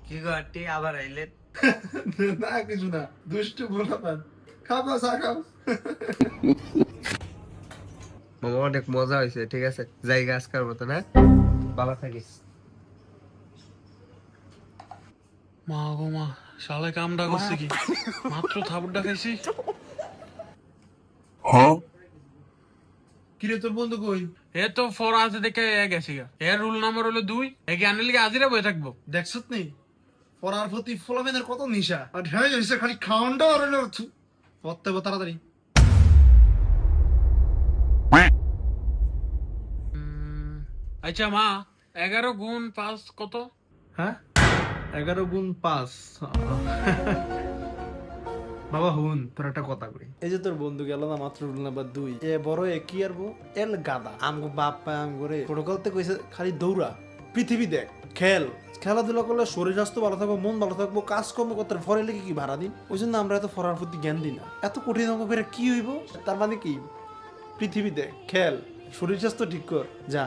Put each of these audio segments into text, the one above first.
কি গো আন্টি আবার আইলেন? না কিছু না, দুষ্টু বলাপান। খাবো চা খাও। মামা অনেক মজা হয়েছে, ঠিক আছে জায়গা আজকের মতো না, ভালো থাকিস। মা গো মা, শালা কামটা করছে কি? মাত্র থাবড়টা খাইছি। কিরে তোর বন্ধু কই? এ তো ফরাজ দেখে গেছি গা। এর রুল নাম্বার হলো 2। একে আনলে লিগে আজিরা বয়ে থাকবো। দেখছত নি পড়ার প্রতি ফলাফেনের কত নিশা, আর ঢেলে হয়েছে খালি খাওয়ানটা আর হলো পড়তে হবে তাড়াতাড়ি। আচ্ছা মা, 11 গুণ 5 কত? হ্যাঁ 11 গুণ 5। বাবা হুন তোর একটা কথা কই, এই যে তোর বন্ধু গেল না মাত্র রুল নাম্বার 2, এ বড় এ কি আরবো এল গাদা আমগো বাপ পা আমগরে প্রোটোকলতে কইছে খালি দৌড়া, পৃথিবী দেখ, খেলাধুলা করলে শরীর স্বাস্থ্য ভালো থাকবো, মন ভালো থাকবো, কাজকর্ম করতে ফরে লেগে কি ভাড়া দিন, ওই জন্য আমরা এত ফরার প্রতি জ্ঞান দিই না। এত কঠিন অঙ্ক করে কি হইব? তার মানে কি, পৃথিবী দেখ, খেল, শরীর স্বাস্থ্য ঠিক কর, যা।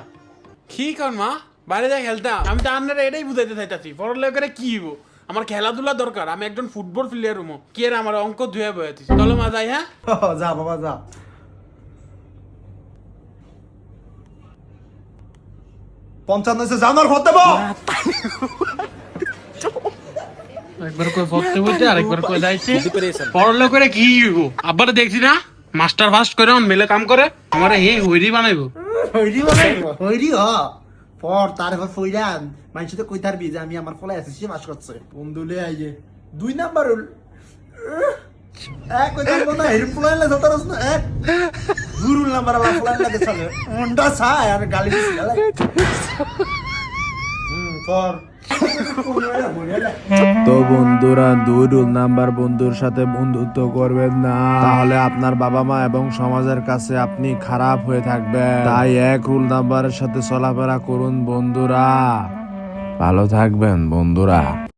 কি কর মা, বাইরে যাই খেলতাম। আমি তো আপনারা এটাই বুঝাইতে চাইতাছি, পড়ালেখা করে কি হইব? আমার খেলাধুলা দরকার, আমি একজন ফুটবল প্লেয়ার হবো। কি আর আমার অঙ্ক ধুয়ে বয়াতিস। চলো মা যাই, হ্যাঁ? যা বাবা যা। 55 জানার হতে বল। একবার কই পড়তে বলতে, আরেকবার কই যাইছে। পড়ালেখা করে কি হইব? আবার দেখছি না মাস্টার ফাস্ট করে মেলে কাম করে, আমারে হে হইরি বানাইবো। হইরি হ পর তারপর ফইরান মানুষ তো কই থারবি যে আমি আমার ফলে এসএসসি পাস করছে বন্ধুলে আইয়ে 2 নাম্বার হল এক কই থাকবো না হের ফলাইন লা যতরস না এক গুরুল নাম্বার আলা ফলাইন লাগে চলে মুন্ডা ছায় আর গালি দিছি গালা পর তো বন্ধুরা, 2 রুল নাম্বার বন্ধুর সাথে বন্ধুত্ব করবেন না, তাহলে আপনার বাবা মা এবং সমাজের কাছে আপনি খারাপ হয়ে থাকবেন। তাই 1 রুল নাম্বারের সাথে চলাফেরা করুন বন্ধুরা। ভালো থাকবেন বন্ধুরা।